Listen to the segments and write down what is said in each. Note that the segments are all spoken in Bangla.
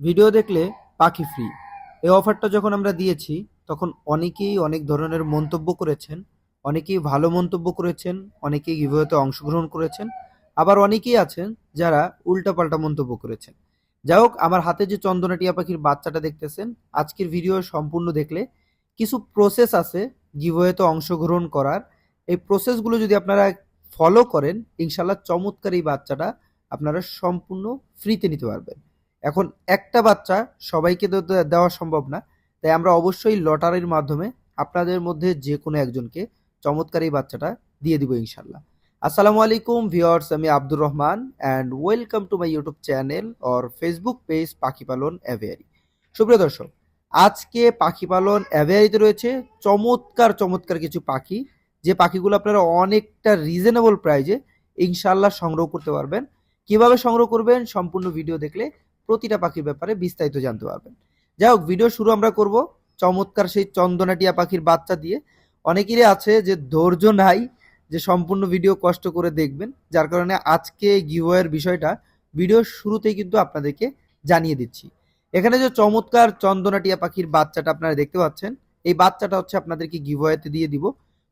ভিডিও দেখলে পাখি ফ্রি। এই অফারটা যখন আমরা দিয়েছি তখন অনেকেই অনেক ধরনের মন্তব্য করেছেন। অনেকেই ভালো মন্তব্য করেছেন, অনেকেই গিভওয়েতে অংশগ্রহণ করেছেন। আবার অনেকেই আছেন যারা উল্টাপাল্টা মন্তব্য করেছেন। যাই হোক, আমার হাতে যে চন্দনা টিয়া পাখির বাচ্চাটা দেখতেছেন, আজকের ভিডিও সম্পূর্ণ দেখলে কিছু প্রসেস আছে গিভওয়েতে অংশগ্রহণ করার। এই প্রসেসগুলো যদি আপনারা ফলো করেন, ইনশাল্লাহ চমৎকার এই বাচ্চাটা আপনারা সম্পূর্ণ ফ্রিতে নিতে পারবেন। এখন একটা বাচ্চা সবাইকে দেওয়া সম্ভব না, তাই আমরা অবশ্যই লটারির মাধ্যমে আপনাদের মধ্যে যে কোনো একজনকে চমৎকার এই বাচ্চাটা দিয়ে দিব ইনশাল্লাহ। আসসালামু আলাইকুম ভিউয়ার্স, আমি Abdur Rahman and welcome to my YouTube channel or Facebook page পাখি পালন অ্যাভিয়ারি। সুপ্রিয় দর্শক, আজকে পাখি পালন অ্যাভিয়ারিতে রয়েছে চমৎকার চমৎকার কিছু পাখি, যে পাখিগুলো আপনারা অনেকটা রিজনেবল প্রাইজে ইনশাল্লাহ সংগ্রহ করতে পারবেন। কিভাবে সংগ্রহ করবেন সম্পূর্ণ ভিডিও দেখলে প্রতিটা পাখির ব্যাপারে বিস্তারিত জানতে পারবেন। যাই হোক, ভিডিও শুরু আমরা করব চমৎকার সেই চন্দনাটিয়া পাখির বাচ্চা দিয়ে। অনেকেরই আছে যে ধৈর্য নাই, যে সম্পূর্ণ ভিডিও কষ্ট করে দেখবেন, যার কারণে আজকে গিভওয়ের বিষয়টা ভিডিওর শুরুতেই কিন্তু আপনাদেরকে জানিয়ে দিচ্ছি। এখানে যে চমৎকার চন্দনাটিয়া পাখির বাচ্চাটা আপনারা দেখতে পাচ্ছেন, এই বাচ্চাটা হচ্ছে আপনাদেরকে গিভওয়েতে দিয়ে দিব।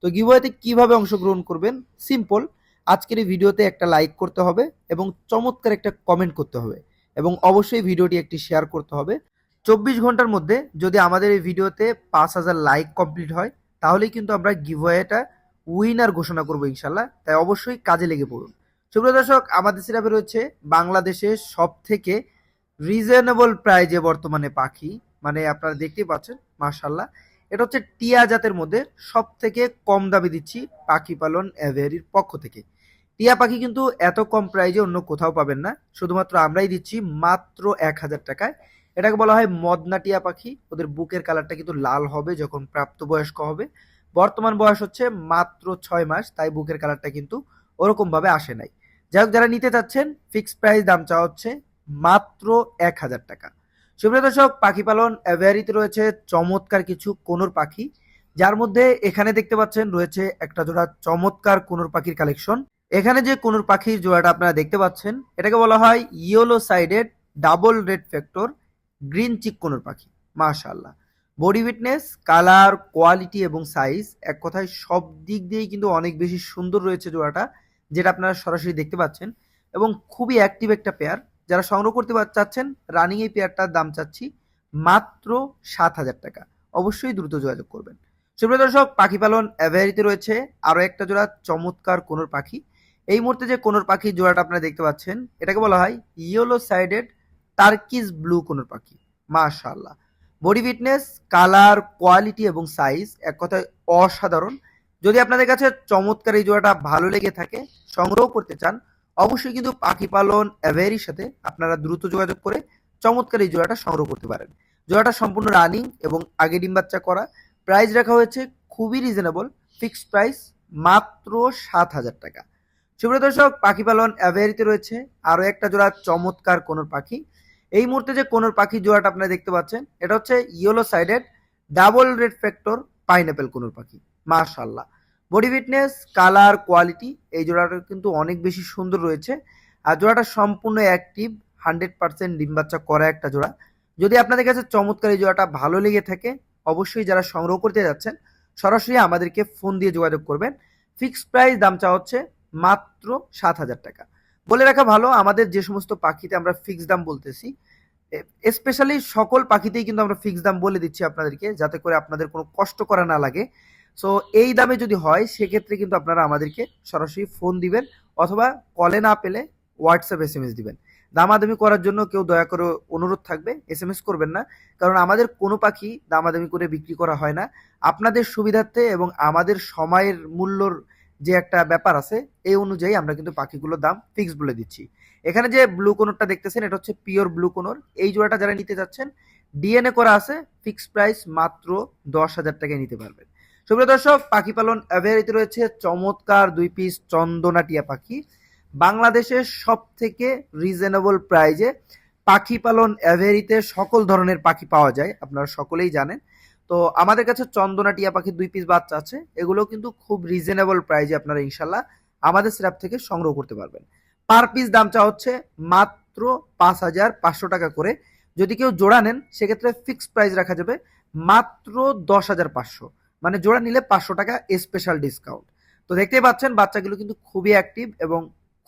তো গিভওয়েতে কিভাবে অংশগ্রহণ করবেন, সিম্পল। আজকের এই ভিডিওতে একটা লাইক করতে হবে এবং চমৎকার একটা কমেন্ট করতে হবে এবং অবশ্যই ভিডিওটি একটি শেয়ার করতে হবে। 24 ঘন্টার মধ্যে যদি আমাদের এই ভিডিওতে 5,000 লাইক কমপ্লিট হয়, তাহলেই কিন্তু আমরা গিভওয়েটা উইনার ঘোষণা করবো ইনশাল্লাহ। তাই অবশ্যই কাজে লেগে পড়ুন। সুপ্রিয় দর্শক, আমাদের সিরাপে রয়েছে বাংলাদেশের সব থেকে রিজনেবল প্রাইজে বর্তমানে পাখি, মানে আপনারা দেখতেই পাচ্ছেন মাশাল্লাহ। এটা হচ্ছে টিয়া জাতের মধ্যে সব থেকে কম দামে দিচ্ছি পাখি পালন অ্যাভিয়ারির পক্ষ থেকে। টিয়া পাখি কিন্তু এত কম প্রাইজে অন্য কোথাও পাবেন না, শুধুমাত্র আমরাই দিচ্ছি মাত্র 1,000 টাকায়। এটাকে বলা হয় মদনা টিয়া পাখি। ওদের বুকের কালারটা কিন্তু লাল হবে যখন প্রাপ্তবয়স্ক হবে। বর্তমান বয়স হচ্ছে মাত্র 6 মাস, তাই বুকের কালারটা কিন্তু ওরকম ভাবে আসে নাই। যাই হোক, যারা নিতে চাচ্ছেন ফিক্সড প্রাইস দাম চাওয়া হচ্ছে মাত্র 1,000 টাকা। সুপ্রিয় দর্শক, পাখি পালন অ্যাভিয়ারিতে রয়েছে চমৎকার কিছু কোনোর পাখি, যার মধ্যে এখানে দেখতে পাচ্ছেন রয়েছে একটা জোড়া চমৎকার কোনোর পাখির কালেকশন। এখানে যে কোনোর পাখির জোড়াটা আপনারা দেখতে পাচ্ছেন, এটাকে বলা হয় yellow sided double red factor green cheek conure পাখি। মাশাআল্লাহ, বডি ফিটনেস, কালার, কোয়ালিটি এবং সাইজ, এক কথায় সব দিক দিয়েই কিন্তু অনেক বেশি সুন্দর রয়েছে জোড়াটা, যেটা আপনারা সরাসরি দেখতে পাচ্ছেন। এবং খুবই অ্যাক্টিভ একটা পেয়ার। যারা সংগ্রহ করতে চাচ্ছেন, রানিং এই পেয়ারটার দাম চাচ্ছি মাত্র 7,000 টাকা। অবশ্যই দ্রুত যোগাযোগ করবেন। সুপ্রিয় দর্শক, পাখি পালন অ্যাভিয়ারিতে রয়েছে আরও একটা জোড়া চমৎকার কোনোর পাখি। এই মুহূর্তে যে কোনোর পাখির জোড়াটা আপনারা দেখতে পাচ্ছেন, এটাকে বলা হয় ইয়েলো সাইডেড টার্কিস ব্লু কোনোর পাখি। মাশাআল্লাহ, বডি ফিটনেস, কালার, কোয়ালিটি এবং সাইজ এক কথায় অসাধারণ। যদি আপনাদের কাছে চমৎকার এই জোড়াটা ভালো লেগে থাকে, সংগ্রহ করতে চান, অবশ্যই কিন্তু পাখি পালন অ্যাভেয়ারির সাথে আপনারা দ্রুত যোগাযোগ করে চমৎকার এই জোড়াটা সংগ্রহ করতে পারেন। জোড়াটা সম্পূর্ণ রানিং এবং আগে ডিম বাচ্চা করা। প্রাইস রাখা হয়েছে খুবই রিজনেবল, ফিক্সড প্রাইস মাত্র 7,000 টাকা। সুপ্রিয় দর্শক, পাখি পালন অ্যাভিয়ারিতে রয়েছে আরও একটা জোড়া চমৎকার কোনোর পাখি। এই মুহূর্তে যে কোনোর পাখি জোড়াটা আপনারা দেখতে পাচ্ছেন, এটা হচ্ছে yellow sided double red factor pineapple conure পাখি। মাশাআল্লাহ, বডি ফিটনেস, কালার, কোয়ালিটি এই জোড়াটা কিন্তু অনেক বেশি সুন্দর রয়েছে। আর জোড়াটা সম্পূর্ণ অ্যাক্টিভ, 100% ডিম বাচ্চা করা একটা জোড়া। যদি আপনাদের কাছে চমৎকার এই জোড়াটা ভালো লেগে থাকে, অবশ্যই যারা সংগ্রহ করতে যাচ্ছেন সরাসরি আমাদেরকে ফোন দিয়ে যোগাযোগ করবেন। ফিক্সড প্রাইস দাম চাওয়া হচ্ছে মাত্র 7,000 টাকা। বলে রাখা ভালো, আমাদের যে সমস্ত পাখিতে আমরা ফিক্সড দাম বলতেছি, স্পেশালি সকল পাখিতেই কিন্তু আমরা ফিক্সড দাম বলে দিচ্ছি আপনাদেরকে, যাতে করে আপনাদের কোনো কষ্ট করা না লাগে। সো এই দামে যদি হয়, সেক্ষেত্রে কিন্তু আপনারা আমাদেরকে সরাসরি ফোন দিবেন, অথবা কলে না পেলে হোয়াটসঅ্যাপ SMS দিবেন। দামাদামি করার জন্য কেউ দয়া করে অনুরোধ থাকবে SMS করবেন না, কারণ আমাদের কোনো পাখি দামাদামি করে বিক্রি করা হয় না। আপনাদের সুবিধার্থে এবং আমাদের সময়ের মূল্যর যে একটা ব্যাপার আছে, এই অনুযায়ী আমরা কিন্তু পাখিগুলোর দাম ফিক্স বলে দিচ্ছি। এখানে যে ব্লু কোনরটা দেখতেছেন, এটা হচ্ছে পিওর ব্লু কোনর। এই জোড়াটা যারা নিতে যাচ্ছেন, ডিএনএ করা আছে, ফিক্সড প্রাইস মাত্র 10,000 টাকায় নিতে পারবেন। সুপ্রিয় দর্শক, পাখি পালন অ্যাভিয়ারিতে রয়েছে চমৎকার 2 পিস চন্দনা টিয়া পাখি। বাংলাদেশের সব থেকে রিজনেবল প্রাইজে পাখি পালন অ্যাভিয়ারিতে সকল ধরনের পাখি পাওয়া যায়, আপনারা সকলেই জানেন। তো আমাদের কাছে চন্দনা টিয়া পাখির 2 পিস বাচ্চা আছে, এগুলো কিন্তু খুব রিজনেবল প্রাইজে আপনারা ইনশাল্লাহ আমাদের সিরাপ থেকে সংগ্রহ করতে পারবেন। পার পিস দাম চা হচ্ছে মাত্র 5,500 টাকা করে। যদি কেউ জোড়া নেন সেক্ষেত্রে ফিক্সড প্রাইস রাখা যাবে মাত্র 10,500, মানে জোড়া নিলে 500 টাকা স্পেশাল ডিসকাউন্ট। তো দেখতেই পাচ্ছেন বাচ্চাগুলো কিন্তু খুবই অ্যাক্টিভ এবং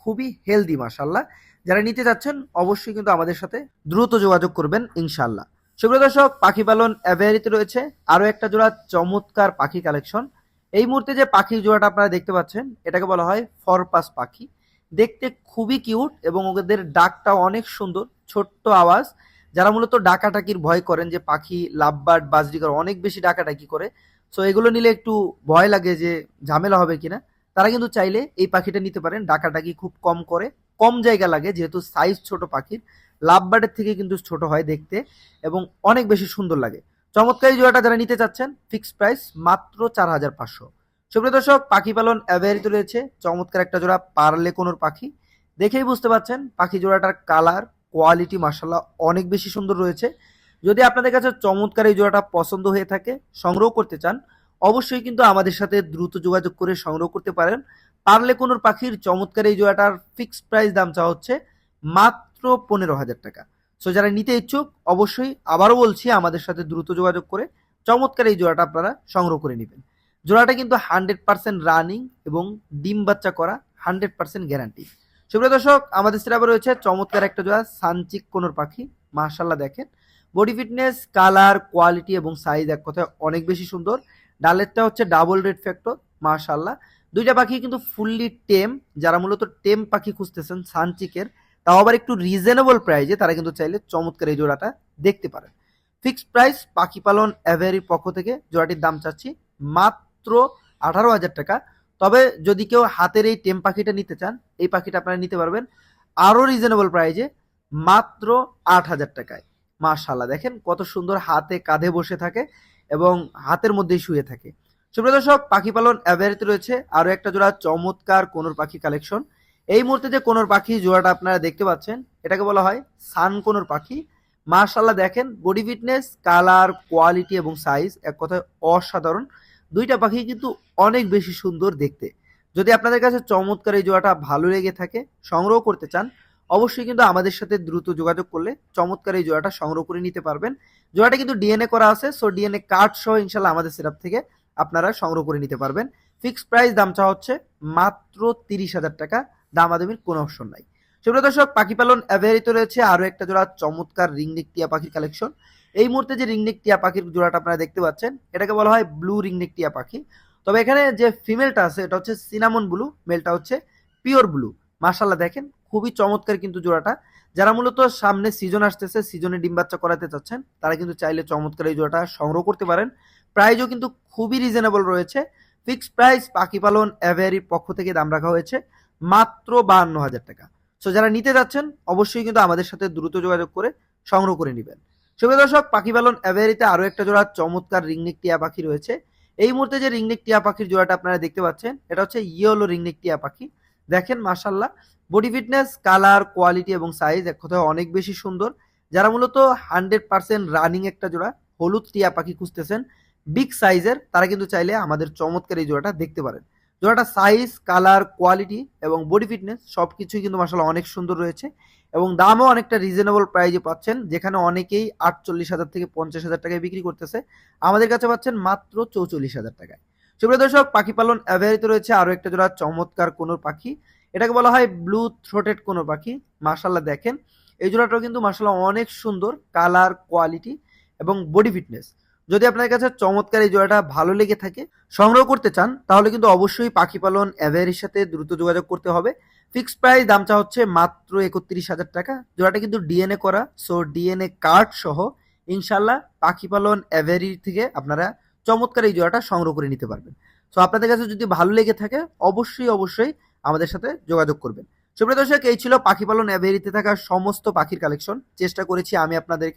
খুবই হেলদি মাশাল্লাহ। যারা নিতে যাচ্ছেন অবশ্যই কিন্তু আমাদের সাথে দ্রুত যোগাযোগ করবেন ইনশাল্লাহ। সুপ্রিয় দর্শক, পাখি পালন অ্যাভিয়ারিতে রয়েছে আরো একটা জোড়া চমৎকার পাখি কালেকশন। এই মুহূর্তে যে পাখির জোড়াটা আপনারা দেখতে পাচ্ছেন এটাকে বলা হয় ফরপাস পাখি। দেখতে খুবই কিউট এবং ওদের ডাকটা অনেক সুন্দর, ছোট্ট আওয়াজ। যারা মূলত ডাকাটাকির ভয় করেন যে পাখি লাভবার্ড বাজরিকার অনেক বেশি ডাকাটাকি করে, সো এগুলো নিলে একটু ভয় লাগে যে ঝামেলা হবে কিনা, তারা কিন্তু চাইলে এই পাখিটা নিতে পারেন। ডাকাটাকি খুব কম করে, কম জায়গা লাগে, যেহেতু সাইজ ছোট পাখির, লাভবার্ডের থেকে কিন্তু ছোট হয় দেখতে এবং অনেক বেশি সুন্দর লাগে। চমৎকার এই জোড়াটা যারা নিতে চাচ্ছেন ফিক্সড প্রাইস মাত্র 4,500। সুপ্রিয় দর্শক, পাখি পালন অ্যাভিয়ারিতে রয়েছে চমৎকার একটা জোড়া পার্লে কোনোর পাখি। দেখেই বুঝতে পাচ্ছেন পাখি জোড়াটার কালার কোয়ালিটি মাশাআল্লাহ অনেক বেশি সুন্দর রয়েছে। যদি আপনাদের কাছে চমৎকার এই জোড়াটা পছন্দ হয়ে থাকে, সংগ্রহ করতে চান, অবশ্যই কিন্তু আমাদের সাথে দ্রুত যোগাযোগ করে সংগ্রহ করতে পারেন। পার্লে কোনোর পাখির চমৎকার এই জোড়াটার ফিক্সড প্রাইস দাম চাওয়া হচ্ছে মাত্র 15,000 টাকা। সো যারা নিতে ইচ্ছুক অবশ্যই আবারও বলছি আমাদের সাথে দ্রুত যোগাযোগ করে চমৎকার এই জোড়াটা আপনারা সংগ্রহ করে নেবেন। জোড়াটা কিন্তু 100% রানিং এবং ডিম বাচ্চা করা, 100% গ্যারান্টি। সুপ্রিয় দর্শক, আমাদের সেটা রয়েছে চমৎকার একটা জোড়া সানচিক কোনোর পাখি। মাশাআল্লাহ দেখেন বডি ফিটনেস, কালার, কোয়ালিটি এবং সাইজ এক কথায় অনেক বেশি সুন্দর। ডালেরটা হচ্ছে ডাবল রেড ফ্যাক্টর মাশাআল্লাহ। দুইটা পাখি কিন্তু ফুললি টেম। যারা মূলত টেম পাখি খুঁজতেছেন সানচিকের, তাও আবার একটু রিজনেবল প্রাইসে, তারা কিন্তু চাইলে চমৎকার এই জোড়াটা দেখতে পারেন। ফিক্সড প্রাইস পাখি পালন অ্যাভিয়ারির পক্ষ থেকে জোড়াটির দাম চাচ্ছি মাত্র 18,000 টাকা। তবে যদি কেউ হাতের এই টেম পাখিটা নিতে চান, এই পাখিটা আপনারা নিতে পারবেন আরো রিজনেবল প্রাইসে মাত্র 8,000 টাকায়। মাশাআল্লাহ দেখেন কত সুন্দর, হাতে কাঁধে বসে থাকে এবং হাতের মধ্যেই শুয়ে থাকে। সুপ্রিয় দর্শক, পাখি পালন অ্যাভিয়ারিতে রয়েছে আরো একটা জোড়া চমৎকার কোনোর পাখি কালেকশন। এই মুহূর্তে যে কোনোর পাখি জোড়াটা আপনারা দেখতে পাচ্ছেন এটাকে বলা হয় সান কোনোর পাখি। মাশাআল্লাহ দেখেন বডি ফিটনেস, কালার, কোয়ালিটি এবং সাইজ এক কথায় অসাধারণ। দুইটা পাখি কিন্তু অনেক বেশি সুন্দর দেখতে। যদি আপনাদের কাছে চমৎকার এই জোড়াটা ভালো লেগে থাকে, সংগ্রহ করতে চান, অবশ্যই কিন্তু আমাদের সাথে দ্রুত যোগাযোগ করলে চমৎকার এই জোড়াটা সংগ্রহ করে নিতে পারবেন। জোড়াটা কিন্তু ডিএনএ করা আছে, সো ডিএনএ কার্ড সহ ইনশাল্লাহ আমাদের সেটআপ থেকে আপনারা সংগ্রহ করে নিতে পারবেন। ফিক্সড প্রাইস দাম চাওয়া হচ্ছে মাত্র 30,000 টাকা, দামাদামির কোনো অপশন নাই। সুপ্রিয় দর্শক, পাখি পালন অ্যাভিয়ারিতে রয়েছে আরো একটা জোড়া চমৎকার রিংনেক টিয়া পাখির কালেকশন। এই মুহূর্তে যে রিংনেক টিয়া পাখির জোড়াটা আপনারা দেখতে পাচ্ছেন এটাকে বলা হয় ব্লু রিংনেক টিয়া পাখি। তবে এখানে যে ফিমেলটা আছে এটা হচ্ছে সিনামন ব্লু, মেলটা হচ্ছে পিওর ব্লু। মাশাআল্লাহ দেখেন খুবই চমৎকার কিন্তু জোড়াটা। যারা মূলত সামনে সিজন আসতেছে, সিজনে ডিম বাচ্চা করাতে চাচ্ছেন, তারা কিন্তু চাইলে চমৎকার এই জোড়াটা সংগ্রহ করতে পারেন। প্রাইসও কিন্তু খুবই রিজনেবল রয়েছে। ফিক্সড প্রাইস পাখি পালন অ্যাভিয়ারির পক্ষ থেকে দাম রাখা হয়েছে মাত্র 52,000 টাকা। সো যারা নিতে যাচ্ছেন অবশ্যই কিন্তু আমাদের সাথে দ্রুত যোগাযোগ করে সংগ্রহ করে নেবেন। সুপ্রিয় দর্শক, পাখি পালন অ্যাভিয়ারিতে আরো একটা জোড়া চমৎকার রিংনেক টিয়া পাখি রয়েছে। এই মুহূর্তে যে রিংনেক টিয়া পাখির জোড়াটা আপনারা দেখতে পাচ্ছেন এটা হচ্ছে ইয়েলো রিংনেক টিয়া পাখি। দেখেন মাশাআল্লাহ বডি ফিটনেস, কালার, কোয়ালিটি এবং সাইজ এক কথায় অনেক বেশি সুন্দর। যারা মূলত 100% রানিং একটা জোড়া হলুদ টিয়া পাখি খুঁজতেছেন বিগ সাইজের, তারা কিন্তু চাইলে আমাদের চমৎকার এই জোড়াটা দেখতে পারেন। জোড়াটা সাইজ, কালার, কোয়ালিটি এবং বডি ফিটনেস সবকিছুই কিন্তু মাশাআল্লাহ অনেক সুন্দর রয়েছে এবং দামও অনেকটা রিজনেবল প্রাইসে পাচ্ছেন। যেখানে অনেকেই 48,000 থেকে 50,000 টাকায় বিক্রি করতেছে, আমাদের কাছে পাচ্ছেন মাত্র 44,000 টাকায়। সুপ্রিয় দর্শক, পাখি পালন অ্যাভিয়ারিতে রয়েছে আরো একটা জোড়া চমৎকার কোনোর পাখি। এটাকে বলা হয় ব্লু থ্রোটেড কোনোর পাখি। মাশাআল্লাহ দেখেন এই জোড়াটাও কিন্তু মাশাআল্লাহ অনেক সুন্দর, কালার, কোয়ালিটি এবং বডি ফিটনেস। যদি আপনার কাছে চমৎকার এই জোড়াটা ভালো লেগে থাকে, সংগ্রহ করতে চান, তাহলে কিন্তু অবশ্যই পাখি পালন অ্যাভিয়ারির সাথে দ্রুত যোগাযোগ করতে হবে। ফিক্সড প্রাইস দামটা হচ্ছে মাত্র 31,000 টাকা। জোড়াটা কিন্তু ডিএনএ করা, সো ডিএনএ কার্ড সহ ইনশাল্লাহ পাখি পালন অ্যাভিয়ারি থেকে আপনারা চমৎকার এই জোড়াটা সংগ্রহ করে নিতে পারবেন। সো আপনাদের কাছে যদি ভালো লেগে থাকে অবশ্যই অবশ্যই আমাদের সাথে যোগাযোগ করবেন। সুপ্রিয় দর্শক, এই ছিল পাখি পালন অ্যাভিয়ারিতে থাকা সমস্ত পাখির কালেকশন। চেষ্টা করেছি আমি আপনাদের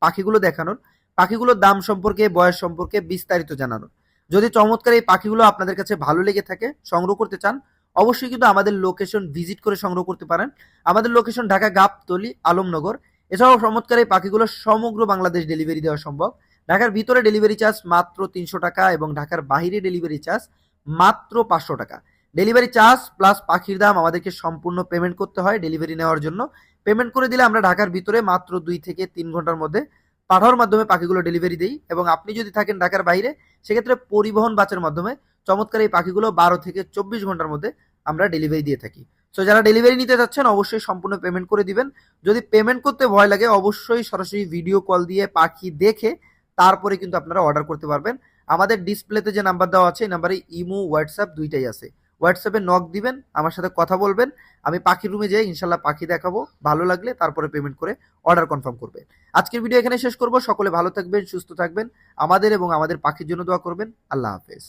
পাখিগুলো দেখানোর, পাখিগুলোর দাম সম্পর্কে, বয়স সম্পর্কে বিস্তারিত জানানোর। যদি চমৎকার এই পাখিগুলো আপনাদের কাছে ভালো লেগে থাকে, সংগ্রহ করতে চান, অবশ্যই কিন্তু আমাদের লোকেশন ভিজিট করে সংগ্রহ করতে পারেন। আমাদের লোকেশন ঢাকা গাবতলী, আলমনগর। এছাড়াও চমৎকার এই পাখিগুলো সমগ্র বাংলাদেশ ডেলিভারি দেওয়া সম্ভব। ঢাকার ভিতরে ডেলিভারি চার্জ মাত্র 300 টাকা এবং ঢাকার বাইরে ডেলিভারি চার্জ মাত্র 500 টাকা। ডেলিভারি চার্জ প্লাস পাখির দাম আমাদেরকে সম্পূর্ণ পেমেন্ট করতে হয় ডেলিভারি নেওয়ার জন্য। পেমেন্ট করে দিলে আমরা ঢাকার ভিতরে মাত্র 2 থেকে 3 ঘন্টার মধ্যে পাঠাওয়ার মাধ্যমে পাখিগুলো ডেলিভারি দেই, এবং আপনি যদি থাকেন ঢাকার বাইরে সেক্ষেত্রে পরিবহন বাসের মাধ্যমে চমৎকার এই পাখিগুলো 12 থেকে 24 ঘন্টার মধ্যে আমরা ডেলিভারি দিয়ে থাকি। সো যারা ডেলিভারি নিতে চাচ্ছেন অবশ্যই সম্পূর্ণ পেমেন্ট করে দিবেন। যদি পেমেন্ট করতে ভয় লাগে অবশ্যই সরাসরি ভিডিও কল দিয়ে পাখি দেখে তারপরে কিন্তু আপনারা অর্ডার করতে পারবেন। আমাদের ডিসপ্লেতে যে নাম্বার দেওয়া আছে এই নাম্বারে ইমো হোয়াটসঅ্যাপ দুইটাই আছে। হোয়াটসঅ্যাপে নক দিবেন, আমার সাথে কথা বলবেন, আমি পাখির রুমে যাই ইনশাল্লাহ পাখি দেখাবো, ভালো লাগলে তারপরে পেমেন্ট করে অর্ডার কনফার্ম করবেন। আজকের ভিডিও এখানে শেষ করব। সকলে ভালো থাকবেন, সুস্থ থাকবেন, আমাদের এবং আমাদের পাখির জন্য দোয়া করবেন। আল্লাহ হাফেজ।